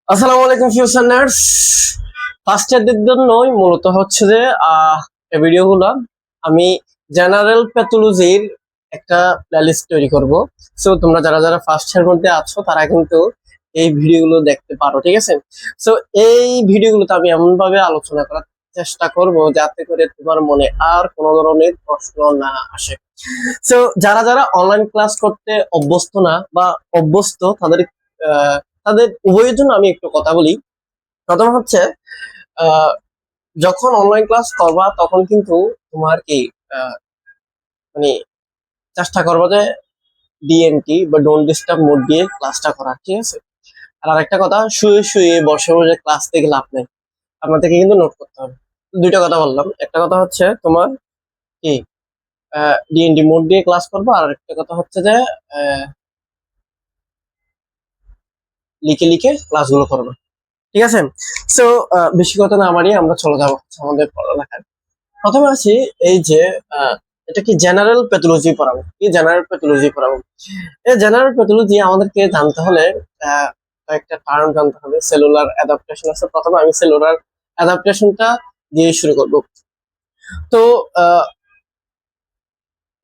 আসসালামু আলাইকুম ফিউচারনার্স। ফার্স্ট ইয়ারদের জন্যই মূলত হচ্ছে যে এই ভিডিওগুলো আমি জেনারেল প্যাথোলজির একটা প্লেলিস্ট তৈরি করব। সো তোমরা যারা যারা ফার্স্ট ইয়ার মধ্যে আছো তারা কিন্তু এই ভিডিওগুলো দেখতে পারো, ঠিক আছে? সো এই ভিডিওগুলোতে আমি এমন ভাবে আলোচনা করার চেষ্টা করব যাতে করে তোমার মনে আর কোনো ধরনের প্রশ্ন না আসে। সো যারা যারা অনলাইন ক্লাস করতে অভ্যস্ত না বা অভ্যস্ত তাদের উভয়ের জন্য আমি একটু কথা বলি। প্রথম হচ্ছে আহ, যখন অনলাইন ক্লাস করবা তখন কিন্তু তোমার কি আহ, মানে চেষ্টা করবা যে ডিএনটি বা ডোন্ট ডিস্টার্ব মোড দিয়ে ক্লাসটা করার, ঠিক আছে? আর আরেকটা কথা, শুয়ে শুয়ে বসে বসে ক্লাস থেকে লাভ নেই, আপনাদেরকে কিন্তু নোট করতে হবে। দুইটা কথা বললাম, একটা কথা হচ্ছে তোমার কি ডিএনডি মোড দিয়ে ক্লাস করবা, আর একটা কথা হচ্ছে যে আহ, লিখে লিখে ক্লাসগুলো করবা, ঠিক আছে? সো বেশি কথা না আমারই, আমরা চলে যাবো হচ্ছে আমাদের পড়ালেখায়। প্রথমে আছি এই যে আহ, এটা কি জেনারেল প্যাথোলজি পড়াবো, কি জেনারেল প্যাথোলজি পড়াবো। এই জেনারেল প্যাথোলজি আমাদেরকে জানতে হলে কয়েকটা টার্ম জানতে হবে। সেলুলার অ্যাডাপ্টেশন আছে, প্রথমে আমি সেলুলার অ্যাডাপ্টেশনটা দিয়ে শুরু করব। তো আহ,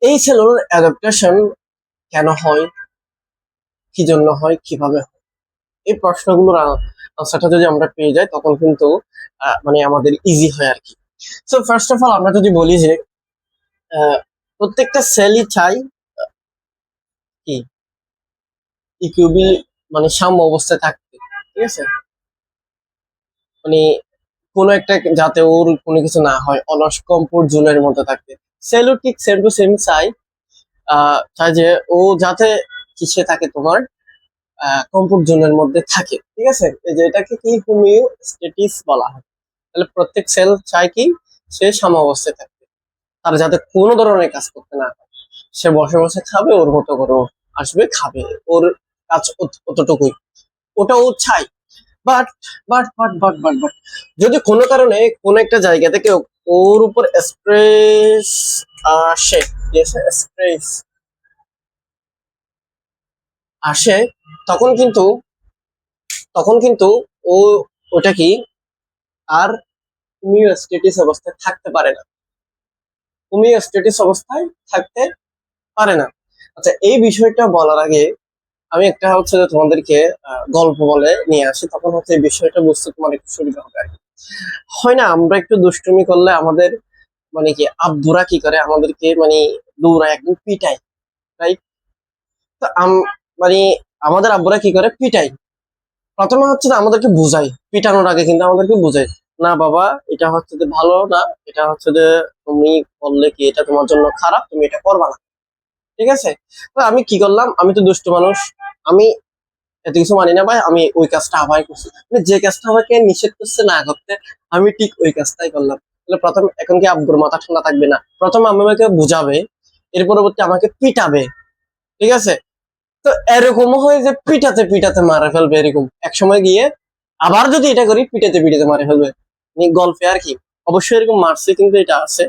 এই সেলুলার অ্যাডাপ্টেশন কেন হয়, কি জন্য হয়, কিভাবে হয়, এই প্রশ্নগুলোর আনসারটা যদি আমরা পেয়ে যাই তখন কিন্তু মানে আমাদের ইজি হয় আর কি। সো ফার্স্ট অফ অল আমরা যদি বলি যে আহ, প্রত্যেকটা সেলই চাই কি ইকুইবি মানে সাম্য অবস্থায় থাকতে, ঠিক আছে? মানে কোনো একটা যাতে ওর কোনো কিছু না হয়, অলস কমফোর্ট জোনের মধ্যে থাকতে। সেলও ঠিক সেম টু সেম চাই, চাই যে ও যাতে কিসে থাকে তোমার কমফোর্ট জোনের মধ্যে থাকে, ঠিক আছে? এই যে এটাকে কি হোমিওস্টেটিস বলা হয়। তাহলে প্রত্যেক সেল চায় কি সে সাম্য অবস্থায় থাকবে, তার যাতে কোনো ধরনের কাজ করতে না হয়। সে বসে বসে খাবে, ওর মতো করে ও আসবে খাবে, ওর কাজ অতটুকুই, ওটা ও চাই। বাট বাট যদি কোনো কারণে কোনো একটা জায়গা থেকে ওর উপর স্ট্রেস আসে, স্ট্রেস আসে, তখন কিন্তু তখন কিন্তু ও ওটা কি আর হোমিওস্টেটিস অবস্থায় থাকতে পারে না, হোমিওস্টেটিস অবস্থায় থাকতে পারে না। আচ্ছা, এই বিষয়টা বলার আগে আমি একটা হচ্ছে যে তোমাদেরকে গল্প বলে নিয়ে আসি, তখন হচ্ছে এই বিষয়টা বুঝতে তোমার একটু সুবিধা হবে আর কি। হয় না, আমরা একটু দুষ্টুমি করলে আমাদের মানে কি আব্বুরা কি করে আমাদেরকে মানে দৌড়ায় একদম পিটায়, রাইট? তো মানে আমাদের আব্বুরা কি করে পিটায়, প্রথমে হচ্ছে যে আমাদেরকে বুঝাই, পিটানোর আগে কিন্তু আমাদেরকে বুঝাই, না বাবা এটা হচ্ছে যে ভালো না, এটা হচ্ছে যে তুমি করলে কি এটা তোমার জন্য খারাপ, তুমি এটা করবা না, ঠিক আছে? তো আমি কি করলাম, আমি তো দুষ্ট মানুষ, আমি এত কিছু মানি না ভাই, আমি ওই কাজটা আবার করছি, মানে যে কাজটা আমাকে নিষেধ করছে না করতে আমি ঠিক ওই কাজটাই করলাম। তাহলে প্রথম এখন কি আব্বুর মাথা ঠান্ডা থাকবে না? প্রথম আমি আমাকে বুঝাবে, এর পরবর্তী আমাকে পিটাবে, ঠিক আছে? তো এরকমও হয় যে পিটাতে পিটাতে মারা ফেলবে, এরকম এক সময় গিয়ে আবার যদি এটা করি পিটাতে পিটাতে মারা ফেলবে, গল্পে আর কি। অবশ্যই এরকম মারছে, কিন্তু এটা আছে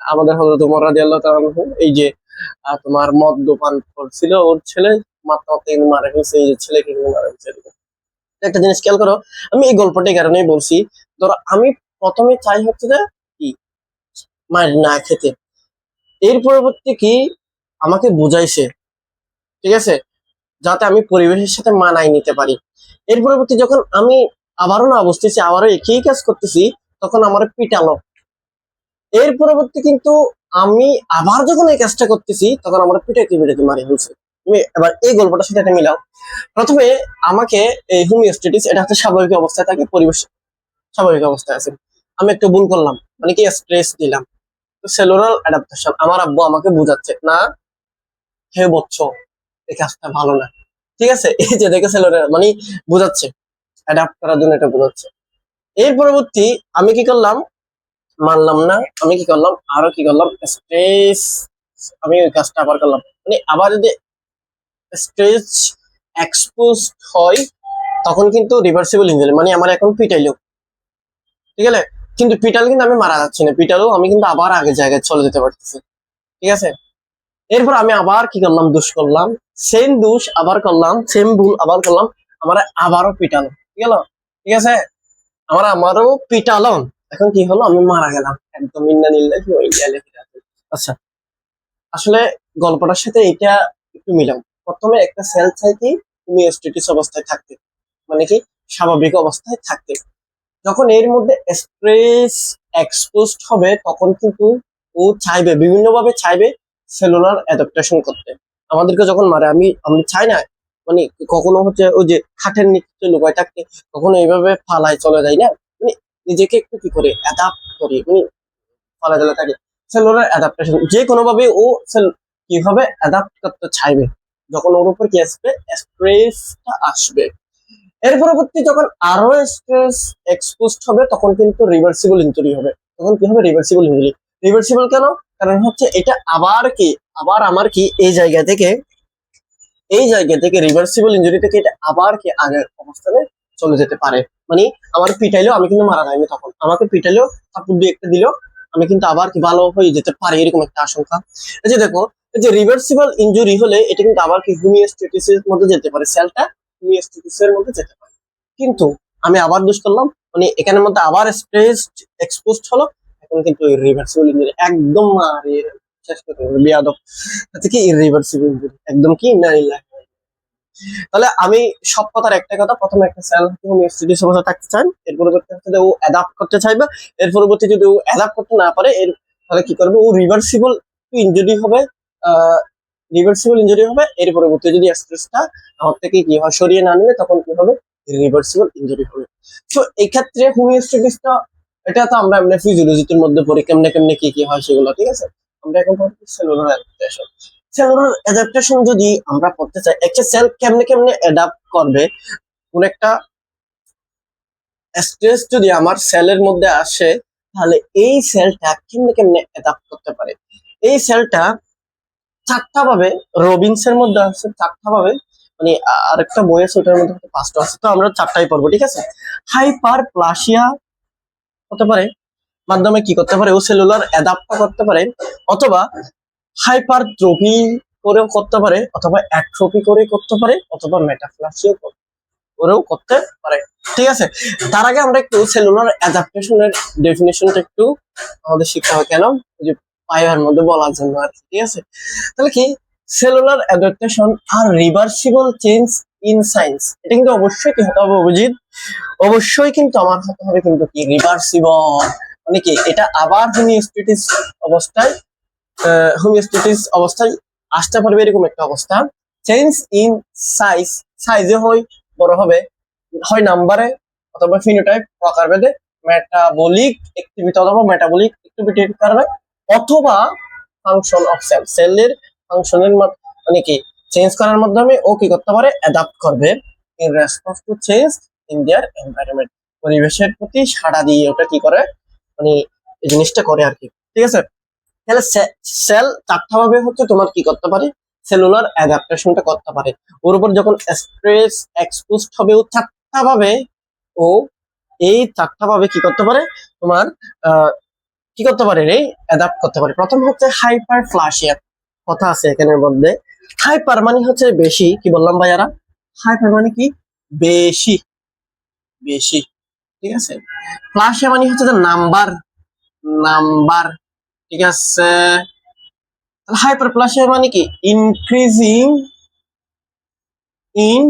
আমাদের হযরত ওমর রাদিয়াল্লাহু তাআলা আনহু, এই যে তোমার মদ্যপান করছিল ওর ছেলে, মাত্র কিন্তু মারা ফেলছে, এই যে ছেলেকে কিন্তু মারা ফেলছে এরকম। একটা জিনিস খেয়াল করো, আমি এই গল্পটা এই কারণেই বলছি, ধরো আমি প্রথমে চাই হচ্ছে যে কি মার না খেতে, এর পরবর্তী কি আমাকে বুঝাইছে, ঠিক আছে, যাতে আমি পরিবেশের সাথে মানায় নিতে পারি। এর পরবর্তী যখন আমি আবারও না বুঝতেছি, আবারও একই কাজ করতেছি, তখন আমার পিটালো। এর পরবর্তী কিন্তু আমি আবার যখন এই কাজটা করতেছি তখন আমার পিটাইতে পিটাইতে মারি ফেলছে। তুমি এবার এই গল্পটার সাথে এটা মিলাও। প্রথমে আমাকে এই হোমিওস্টেটিস এটা হচ্ছে স্বাভাবিক অবস্থায় থাকে, পরিবেশ স্বাভাবিক অবস্থায় আছে, আমি একটু ভুল করলাম, মানে কি স্ট্রেস দিলাম, সেলুলার অ্যাডাপ্টেশন, আমার আব্বু আমাকে বুঝাচ্ছে না, হে বৎস এই কাজটা ভালো না, ঠিক আছে? এই যে দেখে সেলুলার মানে বুঝাচ্ছে, অ্যাডাপ্ট করার জন্য এটা বোঝাচ্ছে। এর পরবর্তী আমি কি করলাম, মানলাম না, আমি কি করলাম, আরো কি করলাম, স্ট্রেস, আমি ওই কাজটা আবার করলাম, মানে আবার যদি স্ট্রেস এক্সপোজ হয় তখন কিন্তু রিভার্সিবল ইনজুরি, মানে আমার এখন পিটাইলো, ঠিক আছে? কিন্তু পিটাল কিন্তু আমি মারা যাচ্ছি না, পিটালো আমি কিন্তু আবার আগের জায়গায় চলে যেতে পারতেছি, ঠিক আছে? এরপর আমি আবার কি করলাম, দোষ করলাম, সেম দোষ আবার করলাম, সেম ভুল আবার করলাম, আমার আবারও পিটালো, ঠিক গেল? ঠিক আছে, আমারও পিটালন, এখন কি হলো, আমি মারা গেলাম একদম ইন্না নিল্লাহি ওয়া ইন্না ইলাইহি রাজিউন। আচ্ছা, আসলে গল্পটার সাথে এটা একটু মিলাম। প্রথমে একটা সেল চাই কি হোমিওস্ট্যাটিস অবস্থায় থাকতে, মানে কি স্বাভাবিক অবস্থায় থাকতে। যখন এর মধ্যে স্ট্রেস এক্সপোজড হবে তখন কিন্তু ও চাইবে, বিভিন্ন ভাবে চাইবে সেলুলার অ্যাডাপ্টেশন করতে। আমাদেরকে যখন মারে, আমি চাই না, মানে কখনো হচ্ছে ওই যে খাটের নিচে লুকায় থাকতে, কখনো এইভাবে ফালায় চলে যায় না, মানে নিজেকে একটু কি করে অ্যাডাপ্ট করি, মানে ফালা চলে থাকে। সেলুলার অ্যাডাপ্টেশন যে কোনো ভাবে ও কিভাবে অ্যাডাপ্ট করতে চাইবে, যখন ওর উপর কি আসবে, স্ট্রেসটা আসবে। এর পরবর্তী যখন আরো স্ট্রেস এক্সপোজড হবে তখন কিন্তু রিভার্সিবল ইনজুরি হবে। তখন কি হবে, রিভার্সিবল ইনজুরি। রিভার্সিবল কেন, কারণ হচ্ছে এটা আবার কি, আবার আমার কি এই জায়গা থেকে রিভার্সিবল ইনজুরি থেকে এটা আবার কি আগের অবস্থানে চলে যেতে পারে। মানে আমার পিটাইলেও আমি কিন্তু মারা যাইনি, তখন আমাকে পিটাইলেও চাপুর দিয়ে একটা দিলেও আমি কিন্তু আবার কি ভালো হয়ে যেতে পারি, এরকম একটা আশঙ্কা। এই যে দেখো, এই যে রিভার্সিবল ইনজুরি হলে এটা কিন্তু আবার কি হোমিওস্ট্যাটিসের মধ্যে যেতে পারে, সেলটা হোমিওস্ট্যাটিসের মধ্যে যেতে পারে। কিন্তু আমি আবার দোষ করলাম, মানে এখানের মধ্যে আবার স্ট্রেস এক্সপোজড হলো, এখন কিন্তু রিভার্সিবল ইনজুরি একদম মারি শেষ করতে হবে বিয়াদব। আচ্ছা কি ইরিভার্সিবল ইনজুরি একদম কি না, তাহলে আমি সব কথার একটা কথা, প্রথমে একটা সেল হোমিওস্ট্যাটিস অবস্থা থাকতে চান, এর পরবর্তী হচ্ছে ও অ্যাডাপ্ট করতে চাইবে, এর পরবর্তী যদি ও অ্যাডাপ্ট করতে না পারে তাহলে কি করবে, ও রিভার্সিবল ইনজুরি হবে, রিভার্সিবল ইনজুরি হবে। এর পরবর্তী যদি স্ট্রেসটা আমার থেকে কি হয় সরিয়ে না নিলে তখন কি হবে, রিভার্সিবল ইনজুরি হবে। তো এই ক্ষেত্রে হোমিওস্ট্যাটিসটা, এটা তো আমরা এমনি ফিজিওলজির মধ্যে পড়ি কেমনে কেমনে কি কি হয় সেগুলো, ঠিক আছে। আমরা এখন পড়ছি সেলুলার অ্যাডাপ্টেশন। সেলুলার অ্যাডাপ্টেশন যদি আমরা পড়তে চাই, একটা সেল কেমনে কেমনে অ্যাডাপ্ট করবে, কোন একটা স্ট্রেস যদি আমার সেলের মধ্যে আসে, তাহলে এই সেলটা কেমনে কেমনে অ্যাডাপ্ট করতে পারে। এই সেলটা চারটা ভাবে, রবিনসের মধ্যে আছে চারটা ভাবে, মানে আরেকটা বই আছে ওটার মধ্যে পাঁচটা আছে, তো আমরা চারটাই পড়বো, ঠিক আছে। হাইপার প্লাসিয়া হতে পারে, মাধ্যমে কি করতে পারে, ও সেলুলার অ্যাডাপ্ট করতে পারে, অথবা হাইপারট্রফি করেও করতে পারে, অথবা অ্যাট্রফি করে করতে পারে, অথবা মেটাপ্লাসিয়া করেও করতে পারে, ঠিক আছে। তার আগে আমরা একটু সেলুলার অ্যাডাপ্টেশনের ডেফিনেশনটা একটু আমাদের শিখতে হবে, কেন, ওই যে পায়ের মধ্যে বলার জন্য আর ঠিক আছে। তাহলে কি, সেলুলার অ্যাডাপ্টেশন আর রিভার্সিবল চেঞ্জ ইন সায়েন্স, এটা কিন্তু অবশ্যই কি হতে হবে অভিজিৎ, অবশ্যই কিন্তু আমার হতে হবে কিন্তু কি রিভার্সিবল, মানে কি এটা আবার অবস্থায় হোমিওস্ট্যাটিস অবস্থায় আসতে পারবে, এরকম একটা অবস্থা। চেঞ্জ ইন সাইজ, সাইজে হয় বড় হবে, হয় নাম্বারে অথবা ফিনোটাইপ প্রকারভেদে, মেটাবলিক অ্যাক্টিভিটি অথবা মেটাবলিক অ্যাক্টিভিটির কারণে, অথবা ফাংশন অফ সেলের ফাংশনের মানে কি চেঞ্জ করার মাধ্যমে ও কি করতে পারে, অ্যাডাপ্ট করবে in response to change in their environment, পরিবেশের প্রতি সাড়া দিয়ে ওটা কি করে, মানে এই জিনিসটা করে আর কি, ঠিক আছে। তাহলে সেল চারটা ভাবে হচ্ছে তোমার কি করতে পারে, সেলুলার অ্যাডাপ্টেশনটা করতে পারে। ওর উপর যখন স্ট্রেস এক্সপোজড হবে, ও চারটা ভাবে, ও এই চারটা ভাবে কি করতে পারে, তোমার কি করতে পারে রে, অ্যাডাপ্ট করতে পারে। প্রথম হচ্ছে হাইপার প্লাসিয়া, কথা আছে এখানের মধ্যে। হাইপার মানে হচ্ছে বেশি, কি বললাম ভাইয়ারা, হাইপার মানে কি বেশি, বেশি, ঠিক আছে। প্লাসিয়া মানে হচ্ছে নাম্বার, নাম্বার, ঠিক আছে। হাইপারপ্লাসিয়া মানে কি ইনক্রিজিং ইন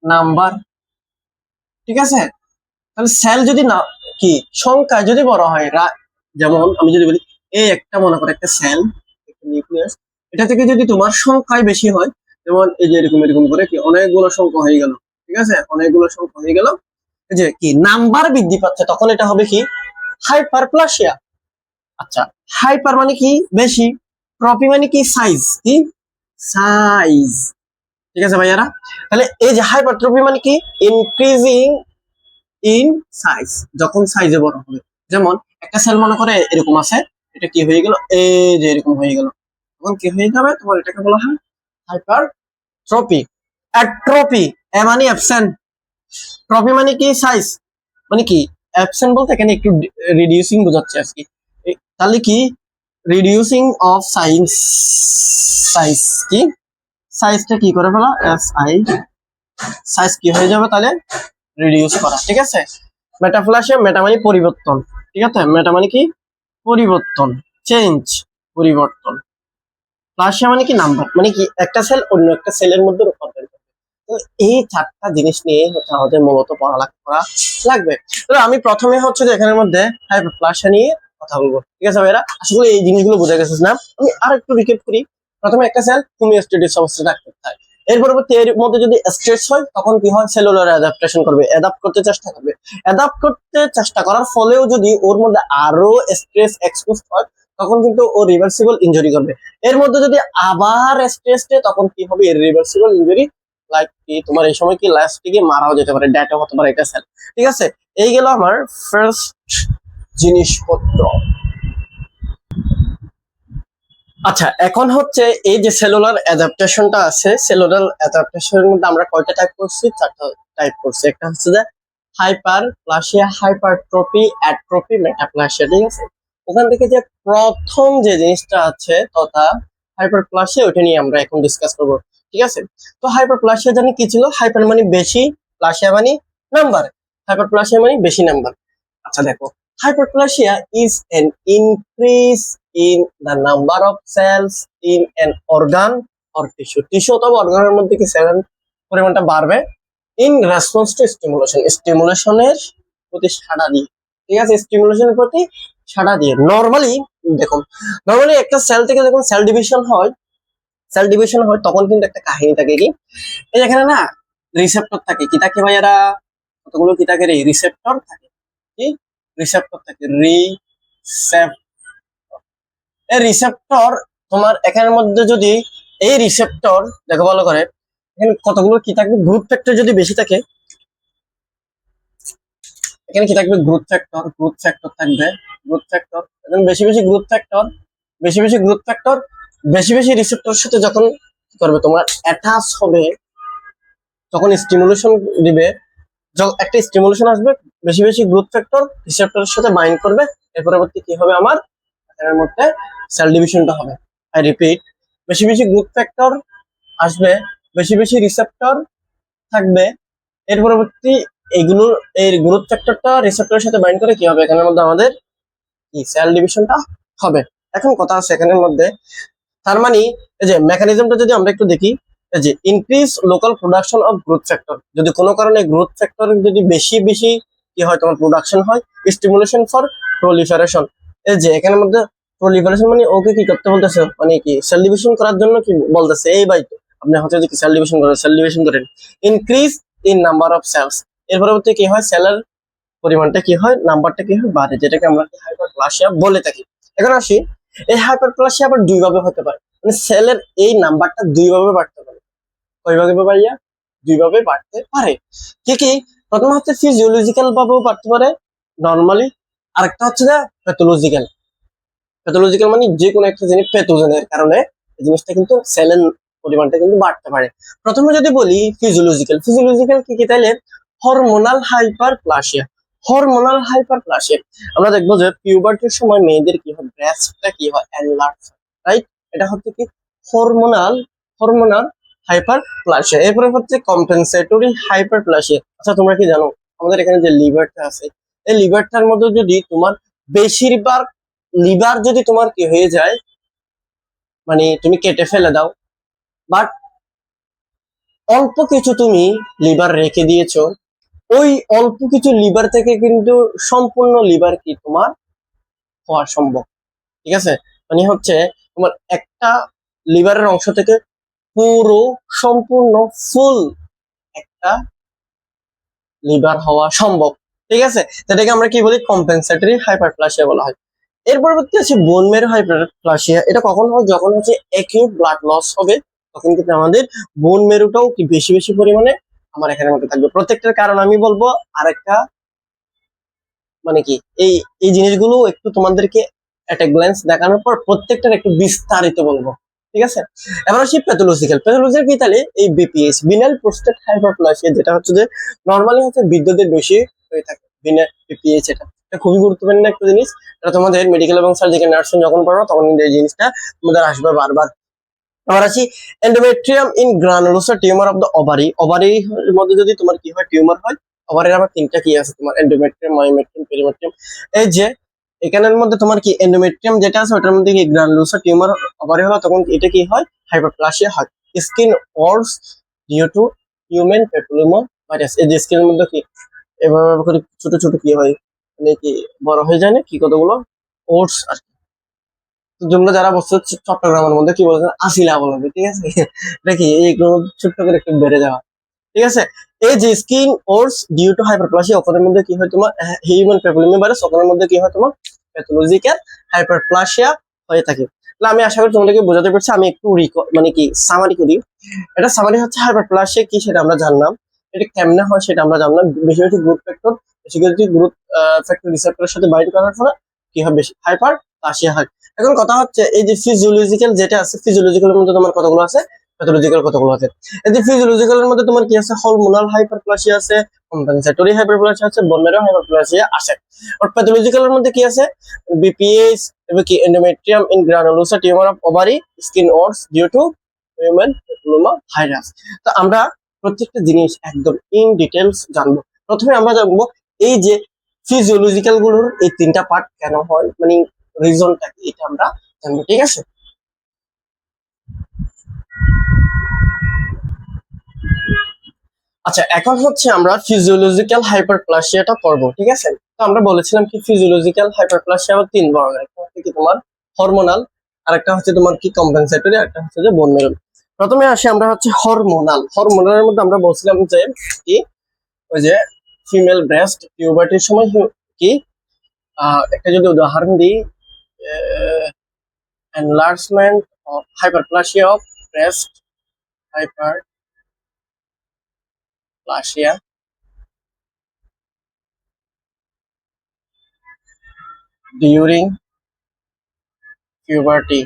নাম্বার, ঠিক আছে। তাহলে সেল যদি না কি সংখ্যা যদি বড় হয়, যেমন আমি যদি বলি এই একটা, মনে করো একটা সেল, একটা নিউক্লিয়াস, এটা থেকে যদি তোমার সংখ্যায় বেশি হয়, যেমন এই যে এরকম এরকম করে কি অনেকগুলো সংখ্যা হয়ে গেল, ঠিক আছে, অনেকগুলো সংখ্যা হয়ে গেল, এই যে কি নাম্বার বৃদ্ধি পাচ্ছে, তখন এটা হবে কি হাইপারপ্লাসিয়া। আচ্ছা, হাইপার মানে কি বেশি, ট্রপি মানে কি সাইজ, কি সাইজ, ঠিক আছে ভাইয়ারা। তাহলে এই যে হাইপারট্রফি মানে কি ইনক্রিজিং ইন সাইজ, যখন সাইজে বড় হবে। যেমন একটা সেল মনে করে এরকম আছে, এটা কি হয়ে গেল, এই যে এরকম হয়ে গেল, তখন কি হয়ে যাবে, তোমার এটাকে বলা হয় হাইপারট্রফি। অ্যাট্রফি, এ মানে অ্যাবসেন্ট, ট্রফি মানে কি সাইজ, মানে কি অ্যাবসেন্ট বলতে এখানে একটু রিডিউসিং বোঝাচ্ছে আর কি। তাহলে কি রিডিউসিং অফ সাইন্স, সাইজ কি সাইজটা কি করে ফেলা, এস আই, সাইজ কি হয়ে যাবে তাহলে রিডিউস করা, ঠিক আছে। মেটাপ্লাসিয়া, মেটা মানে পরিবর্তন, ঠিক আছে, মেটা মানে কি পরিবর্তন, চেঞ্জ, পরিবর্তন। প্লাসিয়া মানে কি নাম্বার, মানে কি একটা সেল অন্য একটা সেলের মধ্যে রূপান্তর করে। তো এই চারটা জিনিস নিয়ে হচ্ছে আমাদের মূলত পড়ালেখা করা লাগবে। তো আমি প্রথমে হচ্ছে যে এখানের মধ্যে হাইপারপ্লাসিয়া নিয়ে কথা বলবো, ঠিক আছে ভাইরা। আসলে এই জিনিসগুলো বোঝা গেছে না, আমি আর একটু রিক্যাপ করি। প্রথমে একটা সেল হোমিওস্ট্যাটিস অবস্থায় রাখতে হয়, এর পরবর্তী এর মধ্যে যদি স্ট্রেস হয় তখন কি হয়, সেলুলার অ্যাডাপ্টেশন করবে, অ্যাডাপ্ট করতে চেষ্টা করবে। অ্যাডাপ্ট করতে চেষ্টা করার ফলেও যদি ওর মধ্যে আরো স্ট্রেস এক্সপোজ হয় তখন কিন্তু ও রিভার্সিবল ইনজুরি করবে। এর মধ্যে যদি আবার স্ট্রেস দেয় তখন কি হবে, রিভার্সিবল ইনজুরি, লাইক কি তোমার এই সময় কি লাস্টে মারাও যেতে পারে, ডেথও হতে পারে এটা সেল, ঠিক আছে। এই গেল আমার ফার্স্ট জিনিসপত্র। আচ্ছা, এখন হচ্ছে এই যে সেলুলার অ্যাডাপ্টেশনটা আছে, সেলুলার অ্যাডাপ্টেশনের মধ্যে আমরা কয়টা টাইপ করছি, চারটা টাইপ করছি। একটা হচ্ছে যে হাইপারপ্লাসিয়া, হাইপারট্রফি, অ্যাট্রফি, মেটাপ্লাসিয়া, ঠিক আছে। ওখান থেকে যে প্রথম যে জিনিসটা আছে তথা হাইপারপ্লাসিয়া, ওইটা নিয়ে আমরা এখন ডিসকাস করব, ঠিক আছে। তো হাইপারপ্লাসিয়া জানি কি ছিল, হাইপার মানে বেশি, প্লাসিয়া মানে নাম্বার, হাইপারপ্লাসিয়া মানে বেশি নাম্বার। আচ্ছা দেখো, hyperplasia is an increase in the number of cells in an organ or tissue. Tissue অথবা অর্গানের মধ্যে কি সেলের পরিমাণটা বাড়বে in response to stimulation, স্টিমুলেশনের প্রতি সাড়া দিয়ে, ঠিক আছে, স্টিমুলেশনের প্রতি সাড়া দিয়ে। নরমালি দেখুন, নরমালি একটা সেল থেকে যখন সেল ডিভিশন হয়, সেল ডিভিশন হয় তখন কিন্তু একটা কাহিনী থাকে কি, এই এখানে না রিসেপ্টর থাকে, কি থাকে ভাইয়ারা, কতগুলো কি থাকে রে, রিসেপ্টর থাকে, কি রিসেপ্টর থাকে, এই রিসেপ্টর তোমার এখানের মধ্যে যদি এই রিসেপ্টর দেখো ভালো করে, এখানে কতগুলো কি থাকবে, গ্রুথ ফ্যাক্টর যদি বেশি থাকে, এখানে কি থাকবে, গ্রুথ ফ্যাক্টর, গ্রুথ ফ্যাক্টর থাকবে, গ্রুথ ফ্যাক্টর, এখন বেশি বেশি গ্রুথ ফ্যাক্টর, বেশি বেশি গ্রুথ ফ্যাক্টর, বেশি বেশি রিসেপ্টর সাথে যখন কি করবে তোমার অ্যাটাচ হবে, যখন স্টিমুলেশন দিবে, যখন একটা স্টিমুলেশন আসবে, বেশি বেশি গ্রুথ ফ্যাক্টর রিসেপ্টরের সাথে বাইন্ড করবে, এর পরবর্তী কি হবে আমার এর মধ্যে সেল ডিভিশনটা হবে। আই রিপিট, বেশি বেশি গ্রুথ ফ্যাক্টর আসবে, বেশি বেশি রিসেপ্টর থাকবে, এর পরবর্তী এইগুলোর এই গ্রোথ ফ্যাক্টরটা রিসেপ্টরের সাথে বাইন্ড করে কি হবে, এখানের মধ্যে আমাদের কি সেল ডিভিশনটা হবে। এখন কথা আছে এখানের মধ্যে, তার মানে এই যে মেকানিজমটা যদি আমরা একটু দেখি, এই যে increase local production of growth factor, যদি কোনো কারণে গ্রোথ ফ্যাক্টর যদি বেশি বেশি কি হয় তোমার প্রোডাকশন হয়, স্টিমুলেশন ফর প্রলিফারেশন, এই যে এখানের মধ্যে প্রলিফারেশন মানে ওকে কি করতে বলতেছে, মানে কি সেল ডিভিশন করার জন্য কি বলতেছে, এই ভাই আপনি হচ্ছে যে সেল ডিভিশন করেন, সেল ডিভিশন করেন, increase in number of cells, এর পরবর্তী কি হয়, সেলের পরিমাণটা কি হয়, নাম্বারটা কি হয় বাড়ে, যেটাকে আমরা হাইপারপ্লাসিয়া বলে থাকি। এখন আসি, এই হাইপারপ্লাসিয়া আবার দুই ভাবে হতে পারে, মানে সেলের এই নাম্বারটা দুই ভাবে বাড়তে পারে, কয় ভাবে ভাইয়া, দুই ভাবে বাড়তে পারে। কি কি, প্রথম হচ্ছে ফিজিওলজিক্যাল ভাবেও বাড়তে পারে নরমালি, আরেকটা হচ্ছে যে প্যাথোলজিক্যাল। প্যাথোলজিক্যাল মানে যে কোনো একটা জিনিস প্যাথোজেনের কারণে এই জিনিসটা কিন্তু সেলের পরিমাণটা কিন্তু বাড়তে পারে। প্রথমে যদি বলি ফিজিওলজিক্যাল, ফিজিওলজিক্যাল কি কি তাইলে হরমোনাল হাইপারপ্লাসিয়া, হরমোনাল হাইপারপ্লাসিয়া আমরা দেখবো যে পিউবার্টির সময় মেয়েদের কি হয়, ব্রেস্টটা কি হয় এনলার্জ, রাইট, এটা হচ্ছে কি হরমোনাল, হরমোনাল হাইপারপ্লাসিয়া। এরপরে হচ্ছে কম্পেনসেটরি হাইপারপ্লাসিয়া। আচ্ছা তোমরা কি জানো আমাদের এখানে যে লিভারটা আছে, এই লিভারটার মধ্যে যদি তোমার বেশিরভাগ লিভার যদি তোমার কি হয়ে যায়, মানে তুমি কেটে ফেলে দাও, বাট অল্প কিছু তুমি লিভার রেখে দিয়েছো, ওই অল্প কিছু লিভার থেকে কিন্তু সম্পূর্ণ লিভার কি তোমার হওয়া সম্ভব, ঠিক আছে। মানে হচ্ছে তোমার একটা লিভারের অংশ থেকে পুরো সম্পূর্ণ ফুল একটা লিভার হওয়া সম্ভব, ঠিক আছে। যেটাকে আমরা কি বলি, কম্পেনসেটরি হাইপারপ্লাসিয়া বলা হয়। এর পরবর্তী আছে বোন মেরো হাইপারপ্লাসিয়া, এটা কখন হয়, যখন হচ্ছে অ্যাকিউট ব্লাড লস হবে, তখন কিন্তু আমাদের বোন মেরুটাও কি বেশি বেশি পরিমাণে আমার এখানের মধ্যে থাকবে। প্রত্যেকটার কারণ আমি বলবো, আরেকটা মানে কি এই এই জিনিসগুলো একটু তোমাদেরকে একটা গ্ল্যান্স দেখানোর পর প্রত্যেকটার একটু বিস্তারিত বলবো, ঠিক আছে। এবার আসি প্যাথোলজিক্যাল, প্যাথোলজিক্যাল কি তাহলে এই বিপিএস, বিনাল প্রোস্টেট হাইপারপ্লাসিয়া, যেটা হচ্ছে যে নরমালি হচ্ছে বৃদ্ধদের বেশি হয়ে থাকে, বিনাল বিপিএস, এটা খুবই গুরুত্বপূর্ণ একটা জিনিস, এটা তোমাদের মেডিকেল এবং সার্জিক্যাল নার্সিং যখন পড়ো তখন কিন্তু এই জিনিসটা তোমাদের আসবে বারবার। আবার আসি endometrium in granulosa tumour of the ovary, ওভারির মধ্যে যদি তোমার কি হয় টিউমার হয় ওভারের আবার তিনটা কি আছে তোমার, এন্ডোমেট্রিয়াম, মায়োমেট্রিয়াম, পেরিমেট্রিয়াম। এই যে এখানের মধ্যে তোমার কি এন্ডোমেট্রিয়াম যেটা আছে ওটার মধ্যে কি গ্রানুলোসার টিউমার ওভারে হলো, তখন এটা কি হয়, হাইপারপ্লাসিয়া হয়। Skin warts due to human papilloma virus. এই যে স্কিনের মধ্যে কি এভাবে করে ছোট ছোট কি হয়, মানে কি বড় হয়ে যায় না কি কতগুলো ওটস আর কি। তো তোমরা যারা বসছো চট্টগ্রামের মধ্যে কি বলছো আসিলা বলবে, ঠিক আছে এটা কি এইগুলো ছোট্ট করে একটু বেড়ে যাওয়া, ঠিক আছে। এই যে স্কিন ওরস ডিউ টু হাইপারপ্লাসিয়া ওখানের মধ্যে কি হয় তোমার হিউম্যান প্যাপিলোমা ভাইরাস, ওখানের মধ্যে কি হয় তোমার প্যাথোলজিক্যাল হাইপারপ্লাসিয়া হয়ে থাকে। তাহলে আমি আশা করি তোমাদেরকে বোঝাতে পারছি। আমি একটু মানে কি সামারি করি। এটা সামারি হচ্ছে হাইপারপ্লাসিয়া কি সেটা আমরা জানলাম, এটা কেমনে হয় সেটা আমরা জানলাম। বেশি বেশি গ্রুথ ফ্যাক্টর, বেশি বেশি গ্রুথ ফ্যাক্টর রিসেপ্টরের সাথে বাইন্ড করার ফলে কি হয়, বেশি হাইপারপ্লাসিয়া হয়। এখন কথা হচ্ছে এই যে ফিজিওলজিক্যাল যেটা আছে, ফিজিওলজিক্যালের মধ্যে তোমার কতগুলো আছে, প্যাথোলজিক্যাল কতগুলো আছে। এই যে ফিজিওলজিক্যালের মধ্যে তোমার কি আছে, হরমোনাল হাইপারপ্লাসিয়া আছে, কম্পেনসেটরি হাইপারপ্লাসিয়া আছে, বোন ম্যারো হাইপারপ্লাসিয়া আছে। আর প্যাথোলজিক্যালের মধ্যে কি আছে, বিপিএস এবং কি endometrium in granulosa tumour of ovary skin warts due to human papilloma virus. তো আমরা প্রত্যেকটা জিনিস একদম ইন ডিটেলস জানবো। প্রথমে আমরা জানবো এই যে ফিজিওলজিক্যাল গুলোর এই তিনটা পার্ট কেন হয়, মানে রিজনটা কি, এটা আমরা জানবো, ঠিক আছে। আচ্ছা, এখন হচ্ছে আমরা ফিজিওলজিক্যাল হাইপারপ্লাসিয়াটা পড়বো, ঠিক আছে। তো আমরা বলেছিলাম কি ফিজিওলজিক্যাল হাইপারপ্লাসিয়া আবার তিন ধরনের, একটা হচ্ছে কি তোমার হরমোনাল, আর একটা হচ্ছে তোমার কি কম্পেনসেটরি, আর একটা হচ্ছে যে বোন ম্যারো। প্রথমে আসি আমরা হচ্ছে হরমোনাল। হরমোনালের মধ্যে আমরা বলছিলাম যে কি ওই যে ফিমেল ব্রেস্ট পিউবার্টির সময় কি একটা যদি উদাহরণ দিই, enlargement of hyperplasia of breast, hyperplasia during puberty,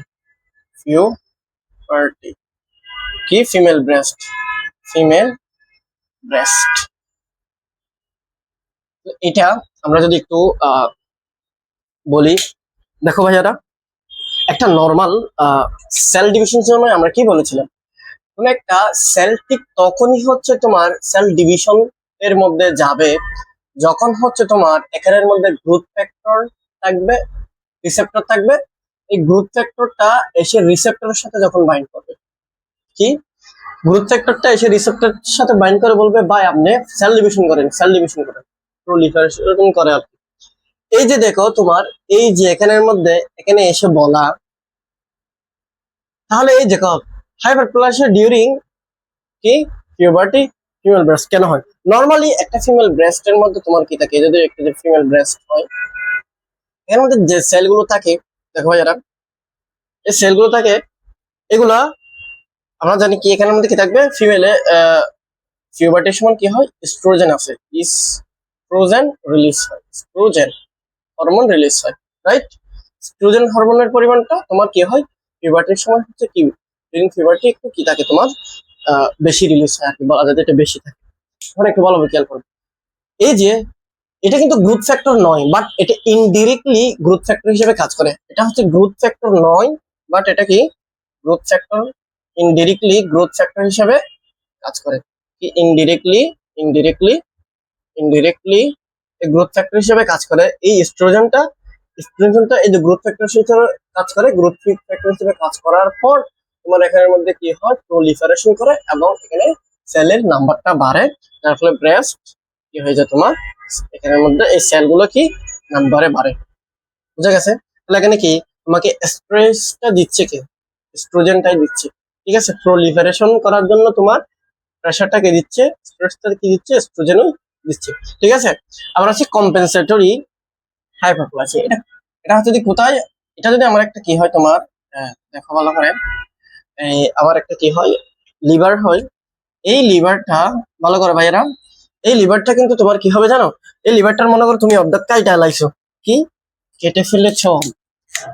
puberty কি ফিমেল ব্রেস্ট, ফিমেল ব্রেস্ট। এটা আমরা যদি একটু বলি, দেখো ভাইয়ারা, একটা নর্মাল সেল ডিভিশন সময় আমরা কি বলেছিলাম, তুমি একটা সেল ঠিক তখনই হচ্ছে তোমার সেল ডিভিশন এর মধ্যে যাবে যখন হচ্ছে তোমার এখানের মধ্যে গ্রোথ ফ্যাক্টর থাকবে, রিসেপ্টর থাকবে। এই গ্রোথ ফ্যাক্টরটা এসে রিসেপ্টরের সাথে যখন বাইন্ড করবে, কি গ্রোথ ফ্যাক্টরটা এসে রিসেপ্টরের সাথে বাইন্ড করে বলবে ভাই আপনি সেল ডিভিশন করেন, সেল ডিভিশন করেন, প্রলিফারেশন করে আর কি। এই যে দেখো তোমার এই যে এখানের মধ্যে এখানে এসে বলা, তাহলে এই দেখো হাইপারপ্লাসিয়া ডিউরিং কি পিউবার্টি ফিমেল ব্রেস্ট কেন হয়। নরমালি একটা ফিমেল ব্রেস্টের মধ্যে তোমার কি থাকে, যদি একটা যে ফিমেল ব্রেস্ট হয় এর মধ্যে যে সেলগুলো থাকে, দেখো যারা এই সেলগুলো থাকে এগুলা আমরা জানি কি এখানের মধ্যে কি থাকবে, ফিমেলে পিউবার্টির সময় কি হয়, স্ট্রোজেন আছে, স্ট্রোজেন রিলিজ হয়, স্ট্রোজেন হরমোন রিলিজ হয়, রাইট। স্ট্রোজেন হরমোনের পরিমাণটা তোমার কি হয় পিউবার্টির সময় হচ্ছে কি, ডিউরিং পিউবার্টি একটু কি থাকে তোমার বেশি রিলিজ হয় আর কি, বলা যায় এটা বেশি থাকে। এখন একটু ভালোভাবে খেয়াল করো, এই যে এটা কিন্তু গ্রোথ ফ্যাক্টর নয়, বাট এটা ইনডিরেক্টলি গ্রোথ ফ্যাক্টর হিসেবে কাজ করে। এটা হচ্ছে গ্রোথ ফ্যাক্টর নয়, বাট এটা কি growth factor, indirectly growth factor হিসেবে কাজ করে। কি indirectly, indirectly, indirectly growth factor হিসেবে কাজ করে। এই এস্ট্রোজেনটা, এস্ট্রোজেনটা এই যে গ্রোথ ফ্যাক্টর হিসেবে কাজ করে, গ্রোথ ফ্যাক্টর হিসেবে কাজ করার পর তোমার এখানের মধ্যে কি হয়, প্রলিফারেশন করে এবং এখানে সেলের নাম্বারটা বাড়ে, যার ফলে ব্রেস্ট কি হয়ে যায় তোমার এখানের মধ্যে এই সেলগুলো কি নাম্বারে বাড়ে। বুঝা গেছে? তাহলে এখানে কি তোমাকে স্ট্রেসটা দিচ্ছে কি, এস্ট্রোজেনটাই দিচ্ছে, ঠিক আছে। প্রলিফারেশন করার জন্য তোমার প্রেসারটাকে দিচ্ছে, স্ট্রেসটা কি দিচ্ছে, এস্ট্রোজেনও দিচ্ছে, ঠিক আছে। আবার আছে কম্পেনসেটরি হাইপারপ্লাসিয়া। এটা এটা হচ্ছে যদি কোথায়, এটা যদি আমার একটা কি হয় তোমার দেখো ভালো করে, এই আবার একটা কি হয় লিভার হয়। এই লিভারটা ভালো করে ভাইয়েরা, এই লিভারটা কিন্তু তোমার কি হবে জানো, এই লিভারটার মনে করো তুমি অর্ধেক কাইটা লাইছো, কি কেটে ফেলেছো,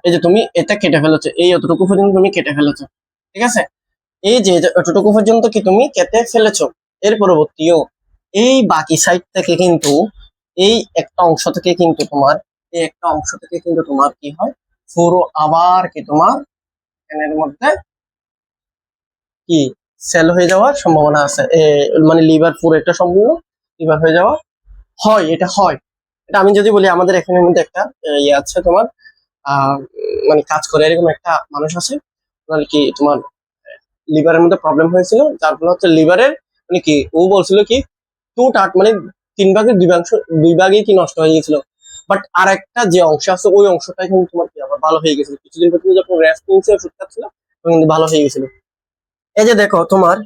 এই যে তুমি এটা কেটে ফেলেছো, এই অতটুকু পর্যন্ত তুমি কেটে ফেলেছো, ঠিক আছে। এই যে এতটুকু পর্যন্ত কি তুমি কেটে ফেলেছো, এর পরবর্তীও এই বাকি সাইড থেকে কিন্তু এই একটা অংশ থেকে কিন্তু তোমার, এই একটা অংশ থেকে কিন্তু তোমার কি হয় পুরো আবার কি তোমার এর মধ্যে কি সেল হয়ে যাওয়ার সম্ভাবনা আছে, মানে লিভার পুরো একটা সম্পূর্ণ লিভার হয়ে যাওয়ার হয়, এটা হয়। এটা আমি যদি বলি, আমাদের এখানের মধ্যে একটা ইয়ে আছে তোমার, মানে কাজ করে এরকম একটা মানুষ আছে, মানে কি তোমার লিভারের মধ্যে প্রবলেম হয়েছিল, যার ফলে হচ্ছে লিভারের মানে কি ও বলছিল কি টু টার্ট মানে 3 ভাগের 2 ভাগ, 2 ভাগই কি নষ্ট হয়ে গেছিল। বাট আর একটা যে অংশ আছে ওই অংশটা কিন্তু তোমার কি আবার ভালো হয়ে গেছিল, কিছুদিন পর তুমি যখন রেস্ট নিয়েছে ওষুধ খাচ্ছিল তখন কিন্তু ভালো হয়ে গেছিল। এই যে দেখো তোমার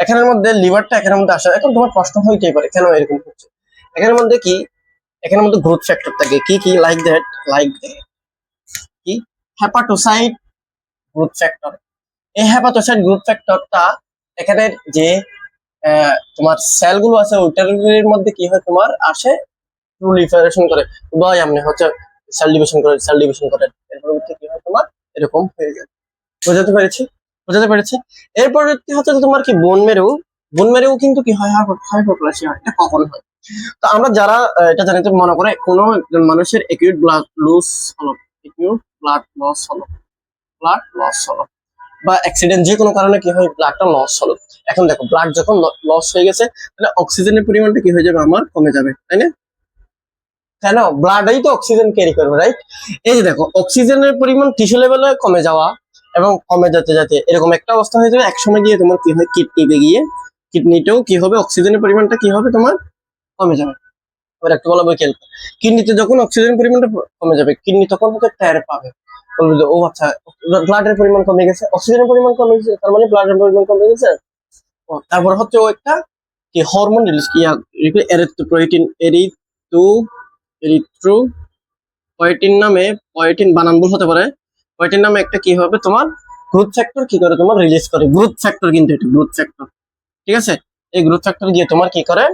এখানের মধ্যে লিভারটা এখানের মধ্যে আসা, এখন তোমার প্রশ্ন হইতেই পারে কেন এরকম হচ্ছে। এখানের মধ্যে কি, এখানের মধ্যে গ্রোথ ফ্যাক্টর থাকে কি কি, লাইক কি হেপাটোসাইট গ্রোথ ফ্যাক্টর। এই হেপাটোসাইট গ্রোথ ফ্যাক্টরটা এখানের যে তোমার সেল গুলো আছে ওইটার মধ্যে কি হয় তোমার আসে, প্রলিফারেশন করে বা এমনি হচ্ছে সেল ডিভিশন করে এর পরবর্তী কি হয় তোমার এরকম হয়ে যায়। বোঝাতে পেরেছি, বোঝাতে পেরেছি। এর পরবর্তী হচ্ছে যে তোমার কি বোন মেরু কিন্তু কি হয়, হাইপোপ্লাসিয়া হয়। এটা কখন হয়? তো আমরা যারা এটা জানিতে মনে করে কোনো একজন মানুষের একিউট ব্লাড লস হলো বা অ্যাক্সিডেন্ট যে কোনো কারণে কি হয় ব্লাডটা লস হলো। এখন দেখো ব্লাড যখন লস হয়ে গেছে তাহলে অক্সিজেনের পরিমাণটা কি হয়ে যাবে, আমার কমে যাবে, তাই না? কেন? ব্লাডই তো অক্সিজেন ক্যারি করবে, রাইট? এই যে দেখো অক্সিজেনের পরিমাণ টিস্যু লেভেলে কমে যাওয়া এবং কমে যেতে যেতে এরকম একটা অবস্থা হয়ে যাবে, একসময় গিয়ে তোমার কি হয় কিডনিতে গিয়ে কিডনিতেও কি হবে, অক্সিজেনের পরিমাণটা কি হবে তোমার কমে যাবে। এবার একটু বলা বই খেয়াল করো। কিডনিতে যখন অক্সিজেন পরিমাণটা কমে যাবে কিডনি তখন হচ্ছে টের পাবে, বলবে যে ও আচ্ছা ব্লাডের পরিমাণ কমে গেছে, অক্সিজেনের পরিমাণ কমে গেছে, তার মানে ব্লাডের পরিমাণ কমে গেছে। তারপর হচ্ছে ও একটা কি হরমোন রিলিজ কি এরিথ্রোপয়েটিন, এরিথ্রোপয়েটিন নামে, পয়েটিন বানান ভুল হতে পারে, পয়েটিন নামে একটা কি হবে তোমার গ্রোথ ফ্যাক্টর কি করে তোমার রিলিজ করে, গ্রোথ ফ্যাক্টর কিন্তু এটা গ্রোথ ফ্যাক্টর, ঠিক আছে? এই গ্রোথ ফ্যাক্টর গিয়ে তোমার কি করে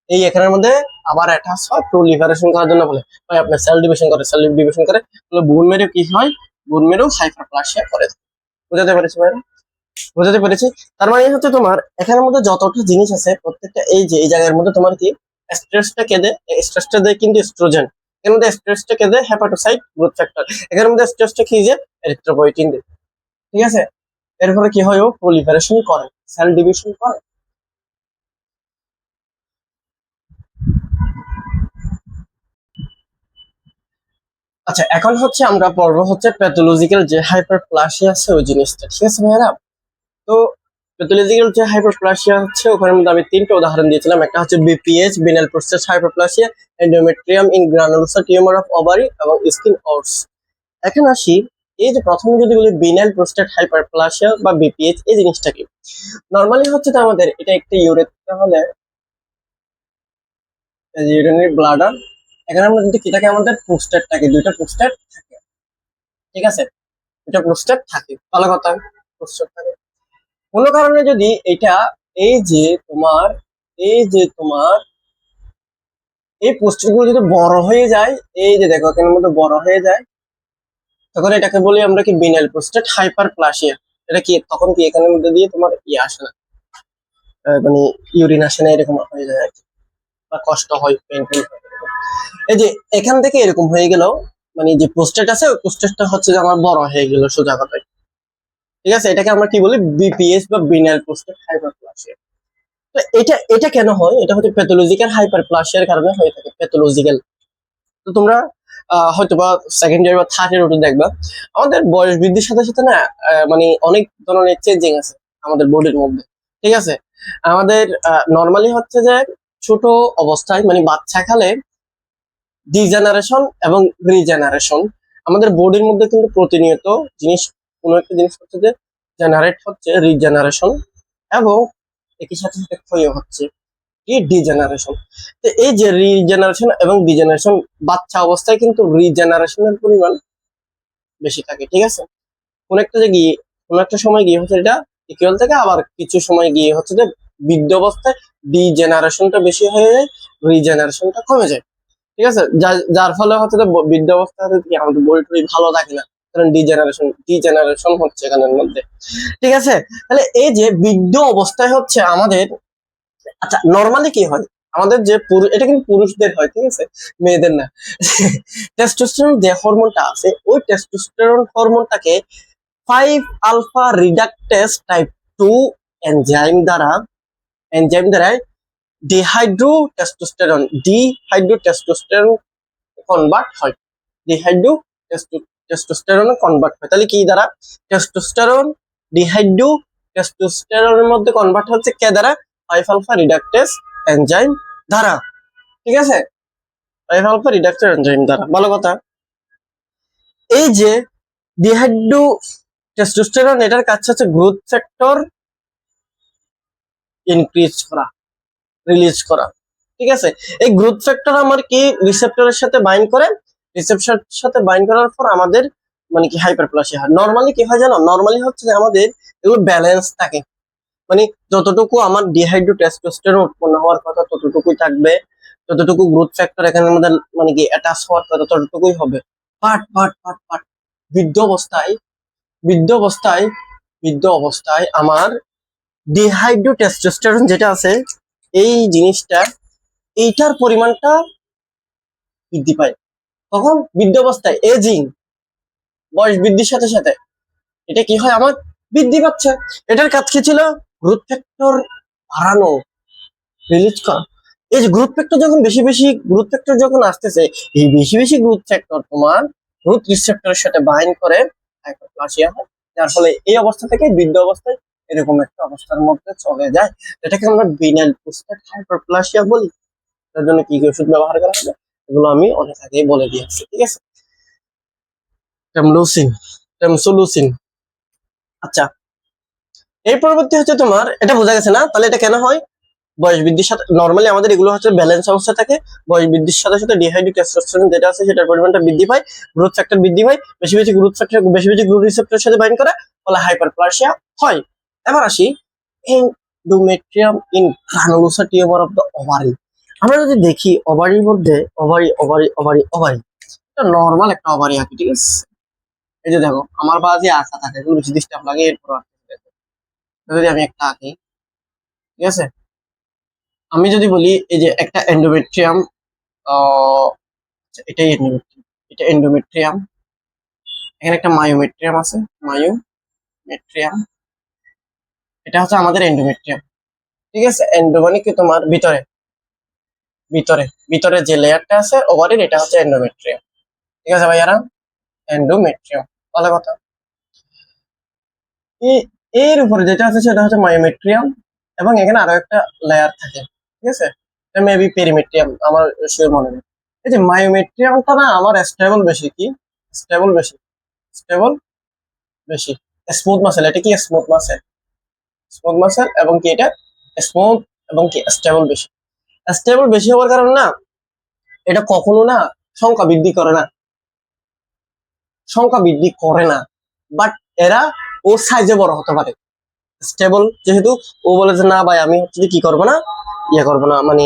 এই এখানের মধ্যে আবার অ্যাটাচ হয় প্রলিফারেশন করার জন্য, বলে ভাই আপনার সেল ডিভিশন করে বলে বোন মেরু কি হয়, বোন মেরু হাইপারপ্লাসিয়া করে। বুঝাতে পেরেছি ভাই? বুঝাতে পেরেছি। তার মানে হচ্ছে তোমার এখানের মধ্যে যতটা জিনিস আছে প্রত্যেকটা এই যে এই জায়গার মধ্যে তোমার কি স্ট্রেসটা কেঁদে, স্ট্রেসটা দেয় কিন্তু এস্ট্রোজেন, এর মধ্যে স্ট্রেসটা কেঁদে হেপাটোসাইট গ্রোথ ফ্যাক্টর, এখানের মধ্যে স্ট্রেসটা কি যে এরিথ্রোপয়েটিন দেয়, ঠিক আছে? এর ফলে কি হয় ও প্রলিফারেশন করে, সেল ডিভিশন করে। আচ্ছা এখন হচ্ছে আমরা পড়বো হচ্ছে প্যাথোলজিক্যাল যে হাইপারপ্লাসিয়া আছে ওই জিনিসটা, ঠিক আছে ভাইরা? তো প্যাথোলজিক্যাল যে হাইপারপ্লাসিয়া হচ্ছে ওখানের মধ্যে আমি 3টা উদাহরণ দিয়েছিলাম, একটা হচ্ছে BPH benign prostate hyperplasia, endometrium in granulosa tumour of ovary এবং স্কিন অর্স। এখন আসি এই যে প্রথমে যদি বলি বিনাল প্রোস্টেট হাইপারপ্লাসিয়া বা বিপিএইচ এই জিনিসটা কি, নরমালি হচ্ছে তো আমাদের এটা একটা ইউরেথ্রা হলে ইউরিনারি ব্লাডার, এখানে আমরা যদি কি থাকে আমাদের প্রোস্টেট থাকে, 2টা প্রোস্টেট থাকে, ঠিক আছে? 2টা প্রোস্টেট থাকে, ভালো কথা, প্রোস্টেট থাকে। কোনো কারণে যদি এটা এই যে তোমার এই যে তোমার এই প্রোস্টেট গুলো যদি বড় হয়ে যায়, এই যে দেখো এখানের মধ্যে বড় হয়ে যায়, তখন এটাকে বলি আমরা কি বিনাল প্রোস্টেট হাইপারপ্লাসিয়া। এটা কি তখন কি এখানের মধ্যে দিয়ে তোমার ইয়ে আসে না, মানে ইউরিন আসে না, এরকম হয়ে যায় আর কি, বা কষ্ট হয়, পেইনফুল। এই যে এখান থেকে এরকম হয়ে গেল, মানে যে প্রোস্টেট আছে ওই প্রোস্টেটটা হচ্ছে যে আমার বড় হয়ে গেল সোজা কথায়, ঠিক আছে? এটাকে আমরা কি বলি বিপিএস বা বিনাল প্রোস্টেট হাইপারপ্লাসিয়া। তো এটা এটা কেন হয়, এটা হচ্ছে প্যাথোলজিক্যাল হাইপারপ্লাসিয়ার কারণে হয়ে থাকে, প্যাথোলজিক্যাল। তো তোমরা হয়তো বা সেকেন্ড ইয়ার বা থার্ড ইয়ার ওটা দেখবা আমাদের বয়স বৃদ্ধির সাথে সাথে না মানে অনেক ধরনের চেঞ্জিং আছে আমাদের বডির মধ্যে, ঠিক আছে? আমাদের নর্মালি হচ্ছে যে ছোট অবস্থায় মানে বাচ্চা কালে ডিজেনারেশন এবং রিজেনারেশন আমাদের বডির মধ্যে কিন্তু প্রতিনিয়ত জিনিস, কোনো একটা জিনিস হচ্ছে যে জেনারেট হচ্ছে রিজেনারেশন, এবং একই সাথে সাথে ক্ষয় হচ্ছে কি ডিজেনারেশন। তো এই যে রিজেনারেশন এবং ডিজেনারেশন বাচ্চা অবস্থায় কিন্তু রিজেনারেশনের পরিমাণ বেশি থাকে, ঠিক আছে? কোন একটা যে গিয়ে কোন একটা সময় গিয়ে হচ্ছে এটা ইকুয়াল থেকে, আবার কিছু সময় গিয়ে হচ্ছে যে বৃদ্ধ অবস্থায় ডিজেনারেশনটা বেশি হয়ে যায়, রিজেনারেশনটা কমে যায়, ঠিক আছে? যার ফলে হচ্ছে যে বৃদ্ধ অবস্থায় হচ্ছে কি আমাদের বডি টডি ভালো থাকে না, কারণ ডিজেনারেশন হচ্ছে এখানের মধ্যে, ঠিক আছে? তাহলে এই যে বৃদ্ধ অবস্থায় হচ্ছে আমাদের, আচ্ছা নর্মালি কি হয় আমাদের যে এটা কিন্তু পুরুষদের হয়, ঠিক আছে, মেয়েদের না। টেস্টোস্টেরন যে হরমোনটা আছে ওই টেস্টোস্টেরন হরমোনটাকে 5 আলফা রিডাকটেস টাইপ 2 এনজাইম দ্বারা ডিহাইড্রোটেস্টোস্টেরন কনভার্ট হয়, ডিহাইড্রোটেস্টোস্টেরনে কনভার্ট হয়। তাহলে কি দ্বারা? টেস্টোস্টেরন ডিহাইড্রোটেস্টোস্টেরনের মধ্যে কনভার্ট হচ্ছে কে দ্বারা? 5 আলফা রিডাকটেস এনজাইম দ্বারা। ঠিক আছে, 5 আলফা রিডাকটেস এনজাইম দ্বারা। ভালো কথা। এই যে ডিহাইড্রোটেস্টোস্টেরন, এটার কাজ হচ্ছে গ্রোথ ফ্যাক্টর ইনক্রিজ করা, রিলিজ করা। ঠিক আছে, এই গ্রোথ ফ্যাক্টর আমার কি রিসেপ্টরের সাথে বাইন্ড করে, রিসেপ্টরের সাথে বাইন্ড করার পর আমাদের মানে কি হাইপারপ্লাসিয়া হয়। নরমালি কি হয় জানো? নরমালি হচ্ছে যে আমাদের এগুলো ব্যালেন্স থাকে, মানে যতটুকু আমার ডিহাইড্রোটেস্টোস্টেরন উৎপন্ন হওয়ার কথা ততটুকুই থাকবে, যতটুকু গ্রোথ ফ্যাক্টর এখানের মধ্যে মানে কি অ্যাটাচ হওয়ার কথা ততটুকুই হবে। বাট বাট বাট বাট বৃদ্ধ অবস্থায় বৃদ্ধ অবস্থায় বৃদ্ধ অবস্থায় আমার ডিহাইড্রোটেস্টোস্টেরন যেটা আছে, এই জিনিসটা, এইটার পরিমাণটা বৃদ্ধি পায়। তখন বৃদ্ধ অবস্থায় এজিং, বয়স বৃদ্ধির সাথে সাথে এটা কি হয়? আমার বৃদ্ধি পাচ্ছে। এটার কাজ কি ছিল? গ্রোথ ফ্যাক্টর বাড়ানো, রিলিজ করা। এই যে গ্রোথ ফ্যাক্টর যখন গ্রোথ ফ্যাক্টর যখন আসতেছে, এই বেশি গ্রোথ ফ্যাক্টর তোমার গ্রোথ রিসেপ্টরের সাথে বাইন্ড করে হাইপারপ্লাসিয়া হয়, যার ফলে এই অবস্থা থেকে বৃদ্ধ অবস্থায় এরকম একটা অবস্থার মধ্যে চলে যায়, এটাকে আমরা বিনাল পুস্টেড হাইপারপ্লাসিয়া বলি। তার জন্য কি কি ওষুধ ব্যবহার করা হবে এগুলো আমি অনেক আগেই বলে দিয়েছি। ঠিক আছে, টেমসোলুসিন। আচ্ছা, এই পরবর্তী হচ্ছে তোমার, এটা বোঝা গেছে না? তাহলে এটা কেন হয়? বয়স বৃদ্ধির সাথে, নরমালি আমাদের এগুলো হচ্ছে ব্যালেন্স অবস্থা থাকে, বয়স বৃদ্ধির সাথে সাথে ডিহাইড্রোটেস্টোস্টেরন যেটা আছে সেটার পরিমাণটা বৃদ্ধি পায়, গ্রোথ ফ্যাক্টর বৃদ্ধি পায়, বেশি গ্রোথ রিসেপ্টরের সাথে বাইন্ড করে, ফলে হাইপারপ্লাসিয়া হয়। এবার আসি endometrium in granulosa tumour of the ovary. আমরা যদি দেখি ওভারির মধ্যে, ওভারি এটা নরমাল একটা ওভারি আঁকি। ঠিক আছে, এই যে দেখো আমার বাজে আঁকা থাকে, এগুলো বেশি ডিস্টার্ব লাগে। এরপর যদি আমি একটা আঁকি, ঠিক আছে, আমি যদি বলি এই যে একটা এন্ডোমেট্রিয়াম, এটাই এন্ডোমেট্রিয়াম, এটা এন্ডোমেট্রিয়াম, এখানে একটা মায়োমেট্রিয়াম আছে, মায়োমেট্রিয়াম, এটা হচ্ছে আমাদের এন্ডোমেট্রিয়াম। ঠিক আছে, এন্ডো মানে কি তোমার ভিতরে ভিতরে ভিতরে যে লেয়ারটা আছে ওভারির, এটা হচ্ছে এন্ডোমেট্রিয়াম। ঠিক আছে ভাইয়ারা, এন্ডোমেট্রিয়াম। ভালো কথা। এর উপরে যেটা আছে সেটা হচ্ছে মায়োমেট্রিয়াম, এবং এখানে আরো একটা লেয়ার থাকে। ঠিক আছে, এটা মেবি পেরিমেট্রিয়াম, আমার শিওর মনে নেই। এই যে মায়োমেট্রিয়ামটা না আমার স্টেবল বেশি, কি স্টেবল বেশি, স্টেবল বেশি, স্মুথ মাসেল। এটা কি স্মুথ মাসেল, স্মুথ মাসেল, এবং কি এটা স্মুথ, এবং কি স্টেবল বেশি। স্টেবল বেশি হওয়ার কারণে না এটা কখনো না সংখ্যা বৃদ্ধি করে না, সংখ্যা বৃদ্ধি করে না, বাট এরা ও সাইজে বড় হতে পারে। স্টেবল যেহেতু, ও বলে যে না ভাই আমি হচ্ছে কি করবো না, ইয়ে করবো না, মানে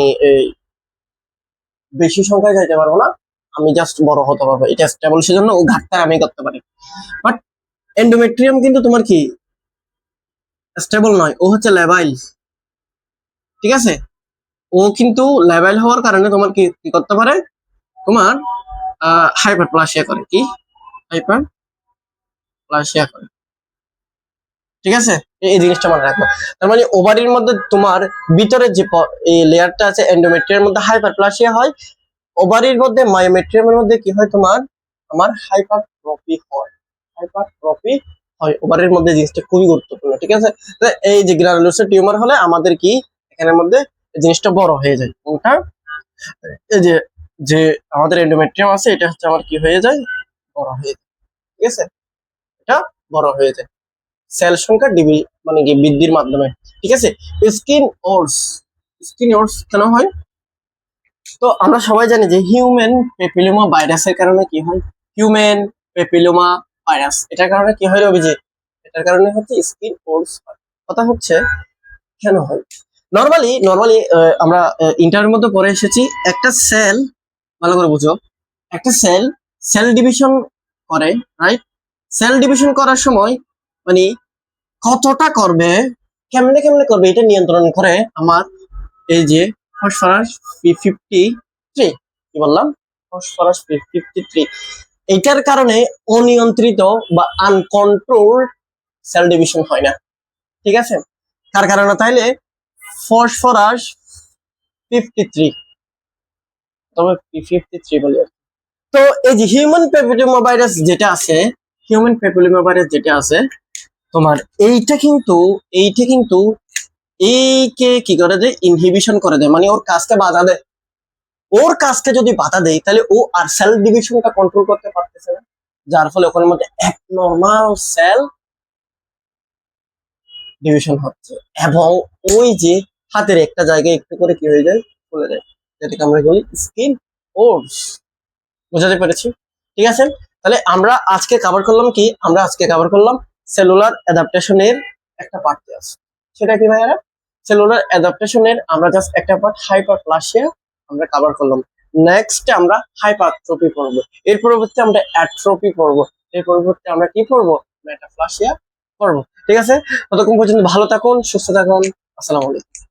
বেশি সংখ্যায় যাইতে পারবো না, আমি জাস্ট বড় হতে পারবো, এটা স্টেবল, সেজন্য ও ঘাটটা আমি করতে পারি। বাট এন্ডোমেট্রিয়াম কিন্তু তোমার কি স্টেবল নয়, ও হচ্ছে লেবাইল। ঠিক আছে, ও কিন্তু লেবাইল হওয়ার কারণে তোমার কি কি করতে পারে, তোমার হাইপারপ্লাসিয়া করে, কি হাইপারপ্লাসিয়া করে। ঠিক আছে, এই জিনিসটা মনে রাখবো। তার মানে ওভারির মধ্যে তোমার ভিতরে যে এই লেয়ারটা আছে এন্ডোমেট্রিয়ামের মধ্যে হাইপারপ্লাসিয়া হয়, ওভারির মধ্যে মায়োমেট্রিয়ামের মধ্যে কি হয় তোমার, আমার হাইপারট্রফি হয়, হাইপারট্রফি হয়। ওভারির মধ্যে জিনিসটা খুবই গুরুত্বপূর্ণ। ঠিক আছে, এই যে গ্রানুলোসার টিউমার হলে আমাদের কি এখানের মধ্যে জিনিসটা বড় হয়ে যায়, কোনটা, এই যে যে আমাদের এন্ডোমেট্রিয়াম আছে এটা হচ্ছে আমার কি হয়ে যায়, বড় হয়ে যায়। ঠিক আছে, এটা বড় হয়ে যায় সেল সংখ্যা মানে কি বৃদ্ধির মাধ্যমে। ঠিক আছে, স্কিন ওর্স, স্কিন ওর্স কেন হয়? তো আমরা সবাই জানি যে হিউম্যান পেপিলোমা ভাইরাসের কারণে কি হয়, হিউম্যান পেপিলোমা ভাইরাস, এটার কারণে কি হয় অভিজিৎ? এটার কারণে হচ্ছে স্কিন ওর্স হয়। কথা হচ্ছে কেন হয়? নরমালি নরমালি আমরা ইন্টারের মধ্যে পড়ে এসেছি, একটা সেল, ভালো করে বুঝো, একটা সেল সেল ডিভিশন করে, রাইট? সেল ডিভিশন করার সময় মানে কতটা করবে, কেমনে কেমনে করবে, এটা নিয়ন্ত্রণ করে আমার এই যে ফসফরাস P53, কি বললাম, ফসফরাস P53। এইটার কারণে অনিয়ন্ত্রিত বা আনকন্ট্রোল সেল ডিভিশন হয় না। ঠিক আছে, কার কারণে? তাইলে ফসফরাস 53, তবে P53 বলি আর কি। তো এই যে হিউম্যান প্যাপিলোমা ভাইরাস যেটা আছে, হিউম্যান প্যাপিলোমা ভাইরাস যেটা আছে তোমার, এইটা কিন্তু এইকে কি করে দেয়, ইনহিবিশন করে দেয়, মানে ওর কাজকে বাধা দেয়। ওর কাজকে যদি বাধা দেয় তাহলে ও আর সেল ডিভিশনটা কন্ট্রোল করতে পারতেছে না, যার ফলে ওখানের মধ্যে নর্মাল সেল ডিভিশন হচ্ছে, এবং ওই যে হাতের একটা জায়গায় একটু করে কি হয়ে যায়, ফুলে যায়, যেটাকে আমরা বলি স্কিন পোরস। বুঝাতে পেরেছি? ঠিক আছে, তাহলে আমরা আজকে কভার করলাম কি, আমরা আজকে কভার করলাম সেলুলার অ্যাডাপ্টেশনের একটা পার্ট আছে। সেটা কি ভাইয়ারা? সেলুলার অ্যাডাপ্টেশনের আমরা জাস্ট একটা পার্ট হাইপারপ্লাসিয়া আমরা কভার করলাম। নেক্সট আমরা হাইপারট্রপি পড়বো, এর পরবর্তী আমরা অ্যাট্রপি পড়বো, এর পরবর্তী আমরা কি পড়বো, মেটাপ্লাসিয়া পড়বো। ঠিক আছে, ততক্ষণ পর্যন্ত ভালো থাকুন, সুস্থ থাকুন, আসসালামু আলাইকুম।